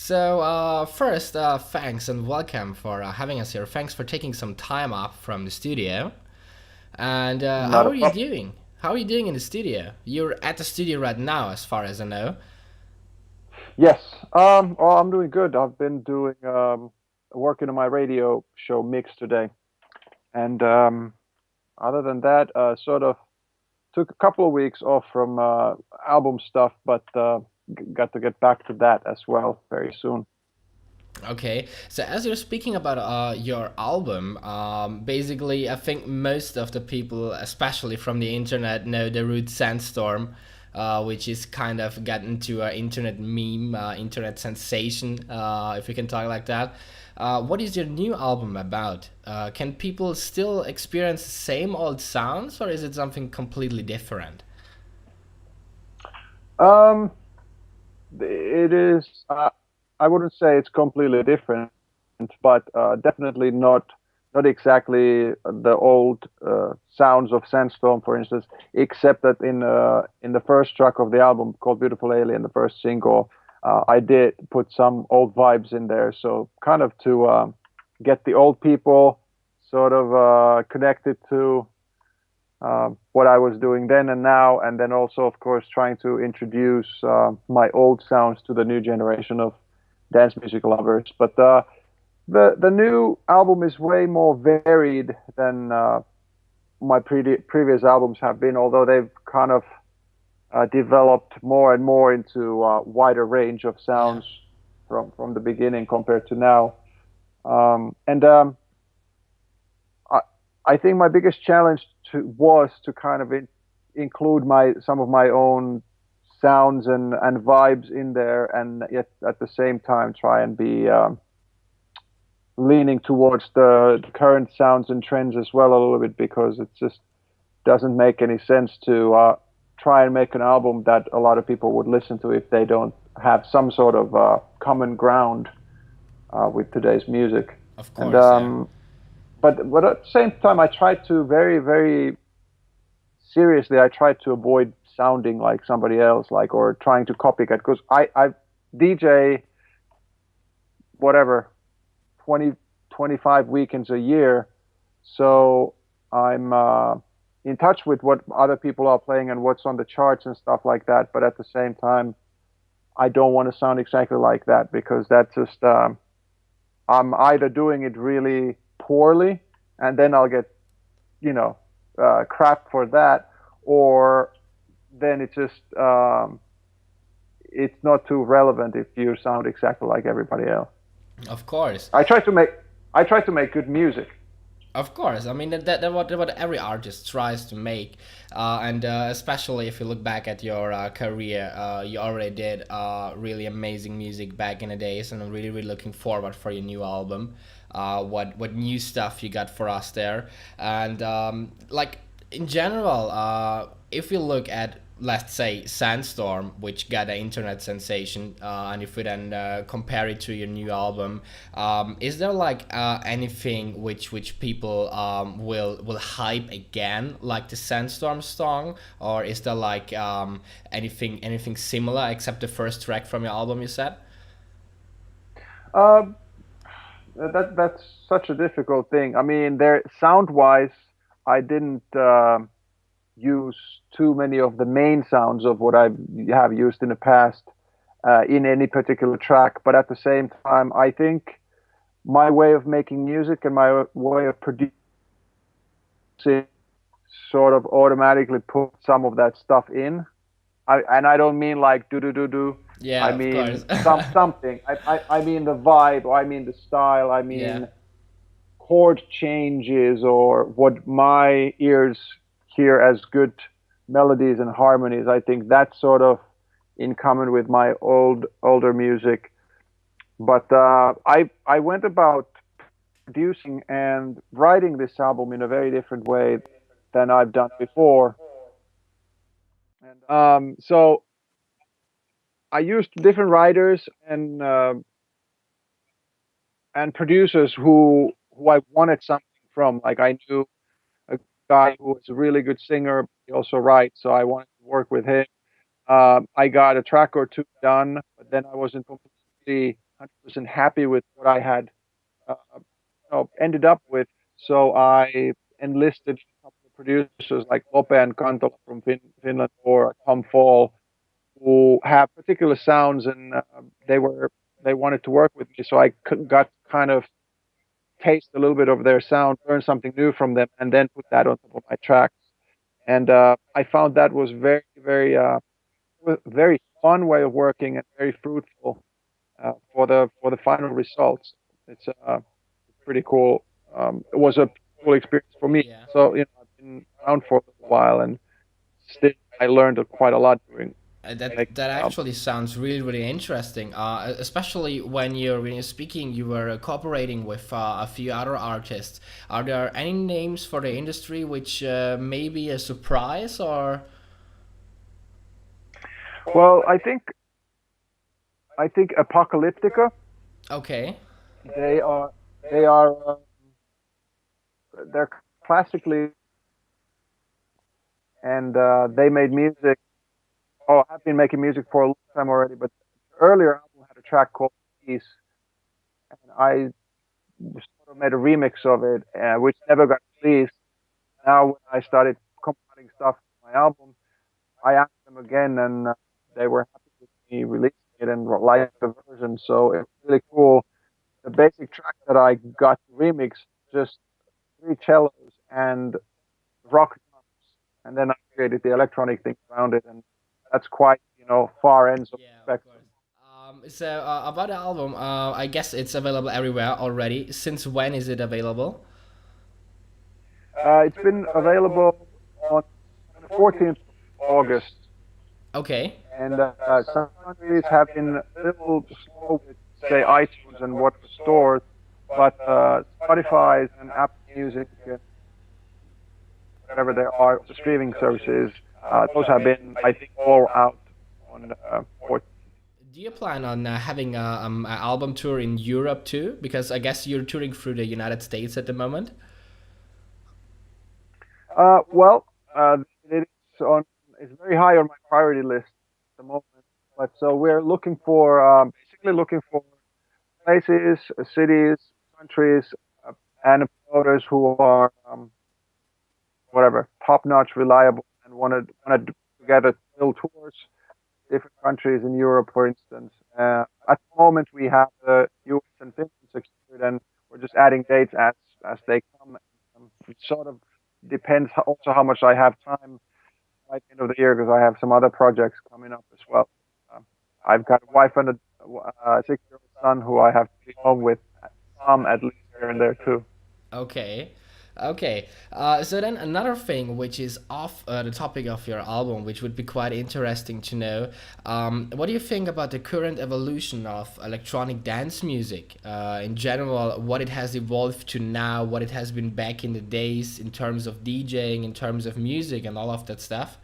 So, first, thanks and welcome for having us here. Thanks for taking some time off from the studio. And Not how a are you problem. doing? How are you doing in the studio? You're at the studio right now, as far as I know. Yes. Well, I'm doing good. I've been doing working on my radio show mix today, and other than that, sort of took a couple of weeks off from album stuff, but got to get back to that as well very soon. Okay, so as you're speaking about your album, basically, I think most of the people, especially from the internet, know the root Sandstorm, which is kind of gotten to an internet meme, internet sensation, if we can talk like that. What is your new album about? Can people still experience the same old sounds, or is it something completely different? Um, it is. I wouldn't say it's completely different, but definitely not exactly the old sounds of Sandstorm, for instance. Except that in the first track of the album called "Beautiful Alien," the first single, I did put some old vibes in there, so kind of to get the old people sort of connected to what I was doing then and now, and then also, of course, trying to introduce my old sounds to the new generation of dance music lovers. But the new album is way more varied than my previous albums have been, although they've kind of developed more and more into a wider range of Yeah. sounds from the beginning compared to now. And I, I think my biggest challenge was to kind of include my some of my own sounds and vibes in there, and yet at the same time try and be leaning towards the current sounds and trends as well a little bit, because it just doesn't make any sense to try and make an album that a lot of people would listen to if they don't have some sort of common ground with today's music. Of And course, yeah. but at the same time, I try to very seriously. I try to avoid sounding like somebody else, like, or trying to copycat, because I DJ whatever 20 25 weekends a year, so I'm in touch with what other people are playing and what's on the charts and stuff like that. But at the same time, I don't want to sound exactly like that, because that's just I'm either doing it really poorly, and then I'll get you know crap for that, or then it's not too relevant if you sound exactly like everybody else. Of course. I try to make I try to make good music. Of course, I mean that what every artist tries to make, and especially if you look back at your career, you already did really amazing music back in the days, and I'm really looking forward for your new album. What new stuff you got for us there, and like in general, if you look at, let's say, Sandstorm, which got an internet sensation, and if we then compare it to your new album, is there like anything which people will hype again, like the Sandstorm song, or is there like anything similar except the first track from your album? You said. Um, that's such a difficult thing. I mean, there sound wise, I didn't use too many of the main sounds of what I have used in the past in any particular track. But at the same time, I think my way of making music and my way of producing sort of automatically put some of that stuff in. And I don't mean like do do do do. I Yeah, of course. mean something. I mean the vibe. Or I mean the style. I Yeah. mean chord changes, or what my ears hear as good melodies and harmonies. I think that's sort of in common with my older music. But I went about producing and writing this album in a very different way than I've done before. And so I used different writers and producers who I wanted something from. Like, I knew a guy who was a really good singer. He also writes, so I wanted to work with him. I got a track or two done, but then I wasn't completely. 100% happy with what I had ended up with. So I enlisted a couple of producers like Lope and Kantola from Finland or Tom Fall, who have particular sounds, and they wanted to work with me. So I got kind of taste a little bit of their sound, learn something new from them, and then put that on top of my tracks. And I found that was very fun way of working and very fruitful for the final results. It's pretty cool. It was a cool experience for me. Yeah. So I've been around for a little while, and still I learned quite a lot doing That making that the album. actually sounds really really interesting. Especially when you're speaking, you were cooperating with a few other artists. Are there any names for the industry which may be a surprise or? Well, I think Apocalyptica. Okay. They are they are they're classically, and they made music. Oh, I've been making music for a long time already, but the earlier album had a track called Peace, and I sort of made a remix of it, which never got released. Now, when I started compiling stuff for my album, I asked them again, and they were happy with me releasing it and liked the version. So it's really cool. The basic track that I got to remix, just three cellos and rock drums, and then I created the electronic thing around it, and that's quite far ends of the Yeah, of spectrum. course. About the album, I guess it's available everywhere already. Since when is it available? It's been available on the 14th of August, Okay. and some countries have been a little slow with, say, iTunes and what was stored, but Spotify and Apple Music and whatever there are, the streaming services, those have been, I think, all out on 14th. Do you plan on having a album tour in Europe too? Because I guess you're touring through the United States at the moment. Well, it is on. It's very high on my priority list at the moment. But so we're looking for basically looking for places, cities, countries, and promoters who are whatever top-notch, reliable, and want to together build tours, different countries in Europe, for instance. At the moment, we have the US and Finland secured, and we're just adding dates as they come. It sort of depends also how much I have time by the end of the year because I have some other projects coming up as well. Um, I've got a wife and a 6-year-old son who I have to be home with some at least here and there too. Okay. Okay. So then another thing which is off the topic of your album, which would be quite interesting to know, what do you think about the current evolution of electronic dance music in general? What it has evolved to now, what it has been back in the days in terms of DJing, in terms of music, and all of that stuff?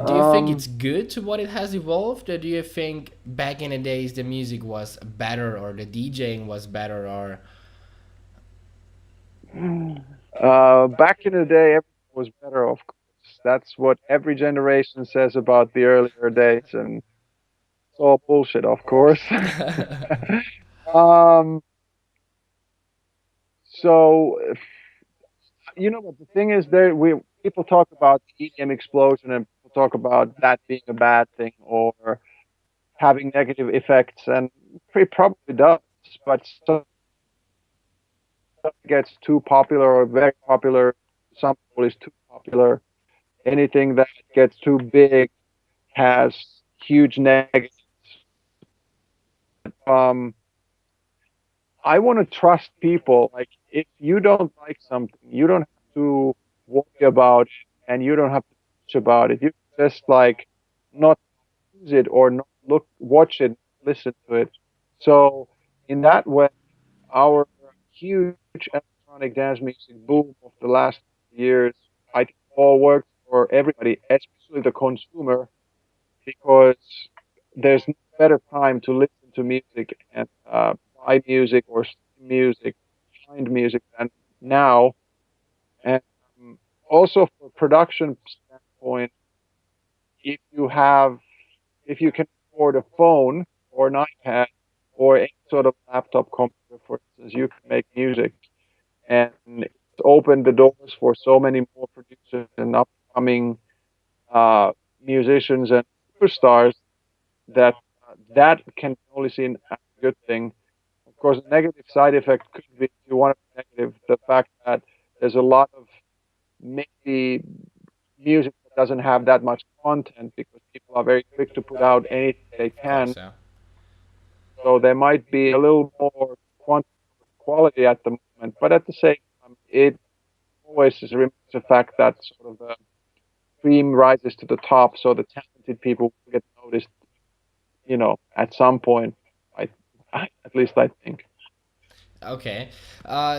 Do you think Um, it's good to what it has evolved, or do you think back in the days the music was better, or the DJing was better, or? back in the day, everything was better, of course. That's what every generation says about the earlier days, and it's all bullshit, of course. um, so but the thing is, there we people talk about the EDM explosion, and people talk about that being a bad thing or having negative effects, and it probably does. But so it gets too popular or very popular, some people is too popular. Anything that gets too big has huge negatives. Um, I want to trust people. Like, if you don't like something, you don't have to worry about it, and you don't have to bitch about it. You just like not use it or not watch it, listen to it. So in that way, our huge electronic dance music boom of the last years, I think all works for everybody, especially the consumer, because there's no better time to listen to music and buy music or stream music, find music than now. And also for production standpoint, if you have, if you can afford a phone, or an iPad or any sort of laptop computer, for instance, you can make music, and it's opened the doors for so many more producers and upcoming uh, musicians and superstars that that can be only seen as a good thing. Of course, a negative side effect could be, if you want to be negative, the fact that there's a lot of maybe music that doesn't have that much content because people are very quick to put out anything they Of course, can. yeah. So there might be a little more quality at the moment, but at the same time, it always remains a fact that sort of the cream rises to the top, so the talented people will get noticed, at some point. I, at least I think. Okay,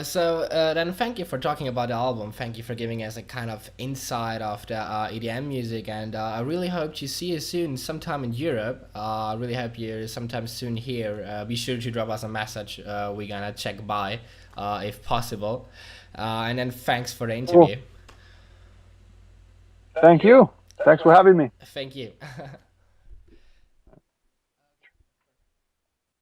so then thank you for talking about the album. Thank you for giving us a kind of insight of the EDM music, and I really hope to see you soon, sometime in Europe. I really hope you're sometime soon here. Be sure to drop us a message. We're gonna check by, if possible. And then thanks for the Cool. interview. Thank you. Thanks for having me. Thank you.